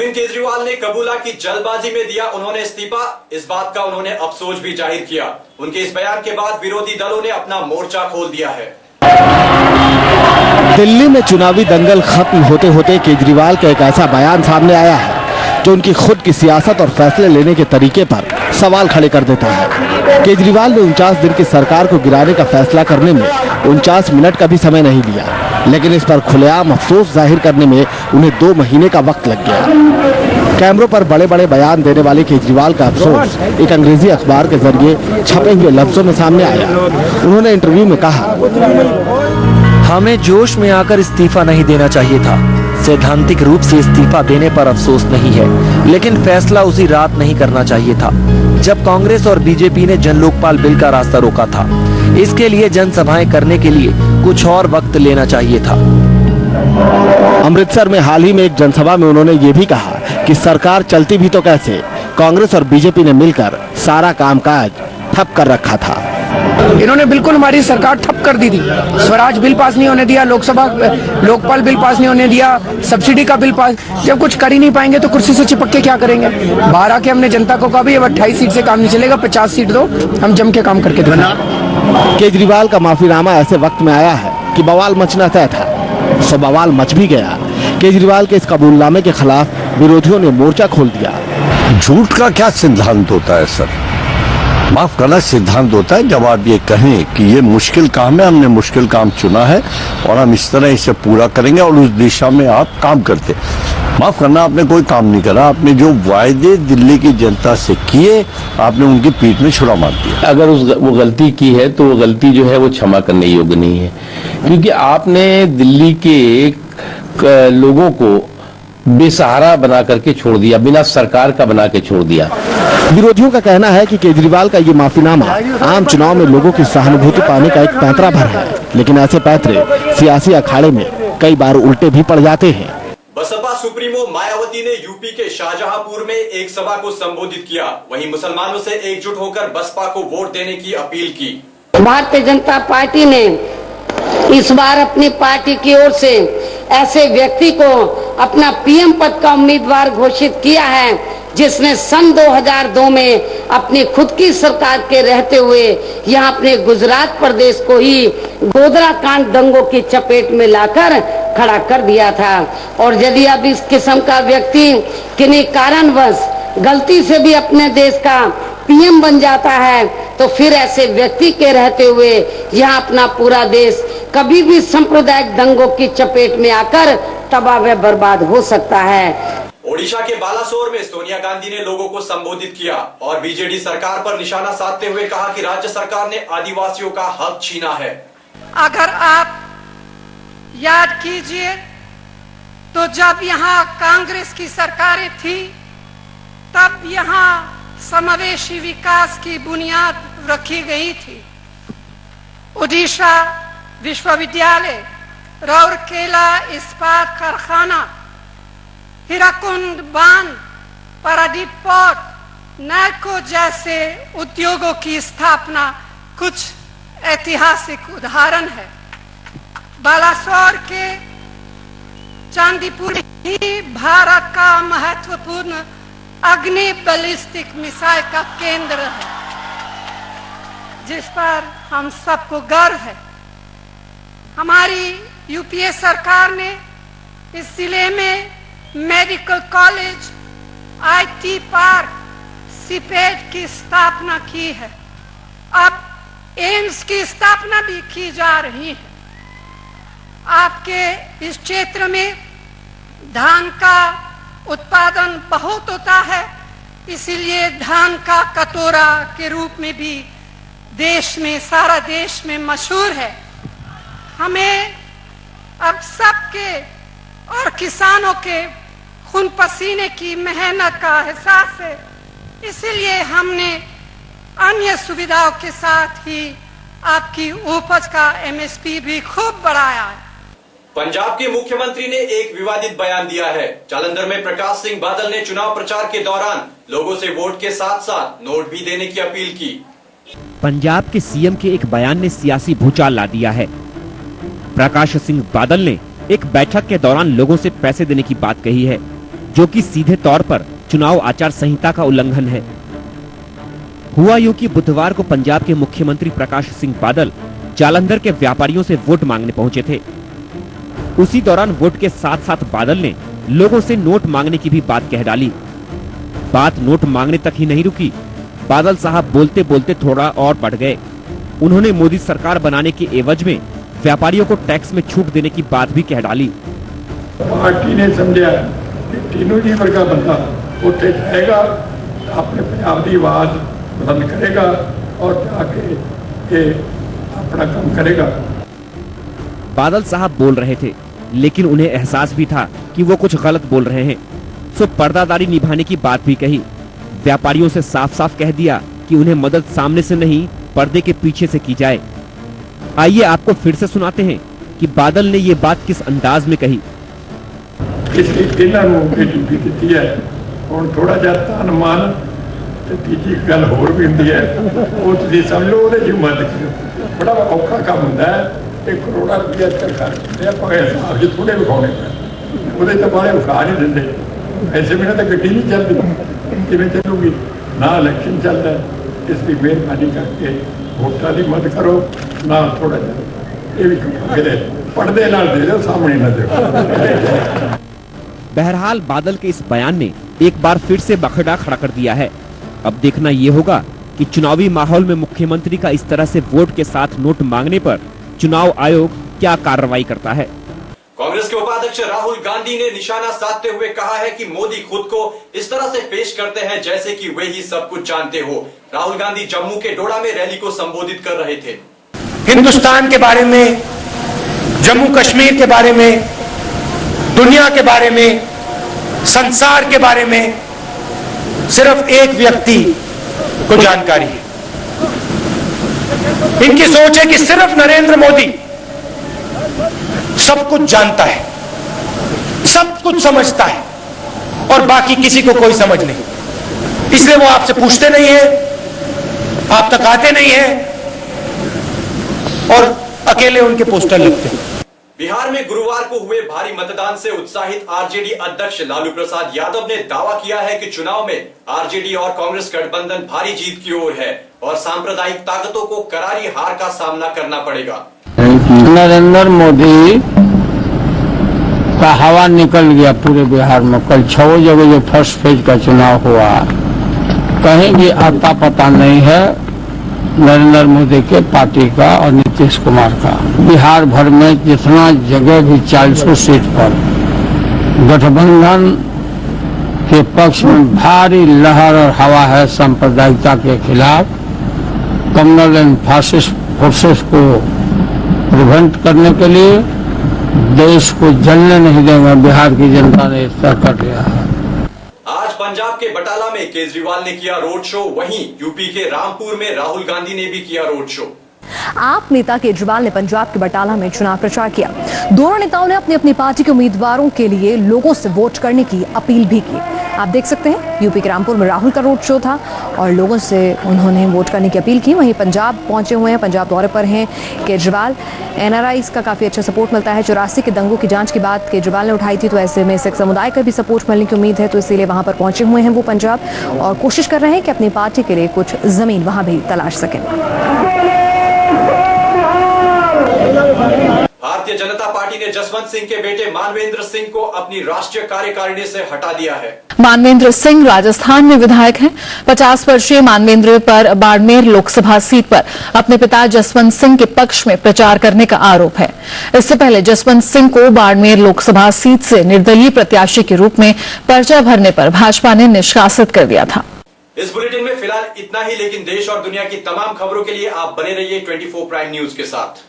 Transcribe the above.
अरविंद केजरीवाल ने कबूला कि जल्दबाजी में दिया उन्होंने इस्तीफा। इस बात का उन्होंने अफसोस भी जाहिर किया। उनके इस बयान के बाद विरोधी दलों ने अपना मोर्चा खोल दिया है। दिल्ली में चुनावी दंगल खत्म होते होते केजरीवाल का एक ऐसा बयान सामने आया है जो उनकी खुद की सियासत और फैसले लेने के तरीके पर सवाल खड़े कर देता है। केजरीवाल ने 49 दिन की सरकार को गिराने का फैसला करने में 49 मिनट का भी समय नहीं लिया, लेकिन इस पर खुलेआम अफसोस जाहिर करने में उन्हें 2 महीने का वक्त लग गया। कैमरों पर बड़े बड़े बयान देने वाले केजरीवाल का अफसोस एक अंग्रेजी अखबार के जरिए छपे हुए लफ्जों में सामने आया। उन्होंने इंटरव्यू में कहा, हमें जोश में आकर इस्तीफा नहीं देना चाहिए था। सैद्धांतिक रूप से इस्तीफा देने पर अफसोस नहीं है, लेकिन फैसला उसी रात नहीं करना चाहिए था जब कांग्रेस और बीजेपी ने जन लोकपाल बिल का रास्ता रोका था। इसके लिए जनसभाएं करने के लिए कुछ और वक्त लेना चाहिए था। अमृतसर में हाल ही में एक जनसभा में उन्होंने ये भी कहा कि सरकार चलती भी तो कैसे, कांग्रेस और बीजेपी ने मिलकर सारा कामकाज ठप कर रखा था। इन्होंने बिल्कुल हमारी सरकार ठप कर दी थी। स्वराज बिल पास नहीं होने दिया, लोकसभा लोकपाल बिल पास नहीं होने दिया, सब्सिडी का बिल पास। जब कुछ कर ही नहीं पाएंगे तो कुर्सी से चिपक के क्या करेंगे। 12 के हमने जनता को कहा भी अब 28 सीट से काम नहीं चलेगा, 50 सीट दो, हम जम के काम करके दिखाएंगे। केजरीवाल का माफीनामा ऐसे वक्त में आया है कि बवाल मचना तय था, सो बवाल मच भी गया। केजरीवाल के इस कबूलनामे के खिलाफ विरोधियों ने मोर्चा खोल दिया। झूठ का क्या सिद्धांत होता है सर? माफ करना सिद्धांत होता है जब आप ये कहें कि ये मुश्किल काम है, हमने मुश्किल काम चुना है और हम इस तरह इसे पूरा करेंगे और उस दिशा में आप काम करते। माफ करना, आपने कोई काम नहीं करा। आपने जो वायदे दिल्ली की जनता से किए, आपने उनकी पीठ में छुरा मार दिया। अगर वो गलती की है तो वो गलती जो है वो क्षमा करने योग्य नहीं है, क्योंकि आपने दिल्ली के लोगों को बेसहारा बना करके छोड़ दिया, बिना सरकार का बना के छोड़ दिया। विरोधियों का कहना है कि केजरीवाल का ये माफीनामा आम चुनाव में लोगों की सहानुभूति पाने का एक पैंतरा भर है, लेकिन ऐसे पैंतरे सियासी अखाड़े में कई बार उल्टे भी पड़ जाते हैं। बसपा सुप्रीमो मायावती ने यूपी के शाहजहांपुर में एक सभा को संबोधित किया। वहीं मुसलमानों से एकजुट होकर बसपा को वोट देने की अपील की। भारतीय जनता पार्टी ने इस बार अपनी पार्टी की ओर से ऐसे व्यक्ति को अपना पीएम पद का उम्मीदवार घोषित किया है जिसने सन 2002 में अपनी खुद की सरकार के रहते हुए यहाँ अपने गुजरात प्रदेश को ही गोधरा कांड दंगों की चपेट में लाकर खड़ा कर दिया था। और यदि अब इस किस्म का व्यक्ति किन्हीं कारणवश गलती से भी अपने देश का पीएम बन जाता है तो फिर ऐसे व्यक्ति के रहते हुए यहाँ अपना पूरा देश कभी भी सांप्रदायिक दंगों की चपेट में आकर तबाह व बर्बाद हो सकता है। ओडिशा के बालासोर में सोनिया गांधी ने लोगों को संबोधित किया और बीजेडी सरकार पर निशाना साधते हुए कहा कि राज्य सरकार ने आदिवासियों का हक छीना है। अगर आप याद कीजिए तो जब यहाँ कांग्रेस की सरकारें थी तब यहाँ समावेशी विकास की बुनियाद रखी गई थी। ओडिशा विश्वविद्यालय, राउरकेला इस्पात कारखाना, हीराकुंड बांध, पारादीप पोर्ट, नैको जैसे उद्योगों की स्थापना कुछ ऐतिहासिक उदाहरण है। बालासोर के चांदीपुर ही भारत का महत्वपूर्ण अग्नि बैलिस्टिक मिसाइल का केंद्र है, जिस पर हम सबको गर्व है। हमारी यूपीए सरकार ने इस जिले में medical college, IT park, CIPET की स्थापना की है। अब एम्स की स्थापना भी की जा रही है। आपके इस क्षेत्र में धान का उत्पादन बहुत होता है, इसीलिए धान का कटोरा के रूप में भी देश में, सारा देश में मशहूर है। हमें अब सबके और किसानों के खून पसीने की मेहनत का एहसास है, इसीलिए हमने अन्य सुविधाओं के साथ ही आपकी उपज का एमएसपी भी खूब बढ़ाया है। पंजाब के मुख्यमंत्री ने एक विवादित बयान दिया है। जालंधर में प्रकाश सिंह बादल ने चुनाव प्रचार के दौरान लोगों से वोट के साथ साथ नोट भी देने की अपील की। पंजाब के सीएम के एक बयान ने सियासी भूचाल ला दिया है। प्रकाश सिंह बादल ने एक बैठक के दौरान लोगों से पैसे देने की बात कही है। जो कि सीधे तौर पर चुनाव आचार संहिता का उल्लंघन है। हुआ यूं कि बुधवार को पंजाब के मुख्यमंत्री प्रकाश सिंह बादल जालंधर के व्यापारियों से वोट मांगने पहुंचे थे। उसी दौरान वोट के साथ साथ बादल ने लोगों से नोट मांगने की भी बात कह डाली। बात नोट मांगने तक ही नहीं रुकी, बादल साहब बोलते बोलते थोड़ा और बढ़ गए। उन्होंने मोदी सरकार बनाने के एवज में व्यापारियों को टैक्स में छूट देने की बात भी कह डाली। पार्टी ने समझा कि तीनों जी वर्गा बंदा उत्थे जाएगा, अपने पंजाब की आवाज बुलंद करेगा और जाके ये अपना काम करेगा। बादल साहब बोल रहे थे, लेकिन उन्हें एहसास भी था कि वो कुछ गलत बोल रहे हैं, सो पर्दादारी निभाने की बात भी कही। व्यापारियों से साफ साफ कह दिया कि उन्हें मदद सामने से नहीं, पर्दे के पीछे से की जाए। आइए आपको फिर से सुनाते हैं कि बादल ने ये बात किस अंदाज में कही। इसलिए इन्होंने ड्यूटी दी है, और थोड़ा जा तन मन ते तीजी गल होर भी होंदी है, वो तुसीं समझ लो ਉਹਦੇ ਚ मदद करो। बड़ा औखा काम होंदा है, 1 करोड़ रुपया सरकार दिंदे आ, भावें हिसाब च थोड़े विखाउने पैण, ਉਹਦੇ ਤਾਂ ਬਾਹਲੇ ਵਿਖਾ नहीं दिंदे। ऐसे बिना तो गड्डी नहीं चलती, किवें चलूगी ना इलेक्शन चलता है। इसकी मेहरबानी करके वोटां की मदद करो, ना थोड़ा जा ये भी कहते पर्दे नाल दे दो, सामने ना दो। बहरहाल बादल के इस बयान ने एक बार फिर से बखड़ा खड़ा कर दिया है। अब देखना ये होगा कि चुनावी माहौल में मुख्यमंत्री का इस तरह से वोट के साथ नोट मांगने पर चुनाव आयोग क्या कार्रवाई करता है। कांग्रेस के उपाध्यक्ष राहुल गांधी ने निशाना साधते हुए कहा है कि मोदी खुद को इस तरह से पेश करते हैं जैसे कि वे ही सब कुछ जानते हो। राहुल गांधी जम्मू के डोडा में रैली को संबोधित कर रहे थे। हिंदुस्तान के बारे में, जम्मू कश्मीर के बारे में, दुनिया के बारे में, संसार के बारे में सिर्फ एक व्यक्ति को जानकारी है। इनकी सोच है कि सिर्फ नरेंद्र मोदी सब कुछ जानता है, सब कुछ समझता है और बाकी किसी को कोई समझ नहीं। इसलिए वो आपसे पूछते नहीं है, आप तक आते नहीं है और अकेले उनके पोस्टर लिखते हैं। बिहार में गुरुवार को हुए भारी मतदान से उत्साहित आरजेडी अध्यक्ष लालू प्रसाद यादव ने दावा किया है कि चुनाव में आरजेडी और कांग्रेस गठबंधन भारी जीत की ओर है और सांप्रदायिक ताकतों को करारी हार का सामना करना पड़ेगा। नरेंद्र मोदी का हवा निकल गया पूरे बिहार में। कल 6 जगह जो फर्स्ट फेज का चुनाव हुआ, कहीं भी आता पता नहीं है नरेंद्र मोदी के पार्टी का और नीतीश कुमार का। बिहार भर में जितना जगह भी 400 सीट पर गठबंधन के पक्ष में भारी लहर और हवा है सांप्रदायिकता के खिलाफ। कम्युनल एंड फासिस्ट फोर्सेस को प्रिवेंट करने के लिए देश को जलने नहीं देंगे। बिहार की जनता ने इस तरह कर लिया है। आज पंजाब के बटाला में केजरीवाल ने किया रोड शो, वहीं यूपी के रामपुर में राहुल गांधी ने भी किया रोड शो। आप नेता केजरीवाल ने पंजाब के बटाला में चुनाव प्रचार किया। दोनों नेताओं ने अपनी अपनी पार्टी के उम्मीदवारों के लिए लोगों से वोट करने की अपील भी की। आप देख सकते हैं यूपी के रामपुर में राहुल का रोड शो था और लोगों से उन्होंने वोट करने की अपील की। वहीं पंजाब पहुंचे हुए हैं, पंजाब दौरे पर हैं केजरीवाल। एनआरआईज का काफी अच्छा सपोर्ट मिलता है। 84 के दंगों की जांच की बात केजरीवाल ने उठाई थी, तो ऐसे में सिख समुदाय का भी सपोर्ट मिलने की उम्मीद है, तो इसीलिए वहां पर पहुंचे हुए हैं वो पंजाब और कोशिश कर रहे हैं कि अपनी पार्टी के लिए कुछ जमीन वहां भी तलाश सकें। भारतीय जनता पार्टी ने जसवंत सिंह के बेटे मानवेंद्र सिंह को अपनी राष्ट्रीय कार्यकारिणी से हटा दिया है। मानवेंद्र सिंह राजस्थान में विधायक हैं। 50 वर्षीय मानवेंद्र पर बाड़मेर लोकसभा सीट पर अपने पिता जसवंत सिंह के पक्ष में प्रचार करने का आरोप है। इससे पहले जसवंत सिंह को बाड़मेर लोकसभा सीट से निर्दलीय प्रत्याशी के रूप में पर्चा भरने पर भाजपा ने निष्कासित कर दिया था। इस बुलेटिन में फिलहाल इतना ही, लेकिन देश और दुनिया की तमाम खबरों के लिए आप बने रहिए 24 प्राइम न्यूज के साथ।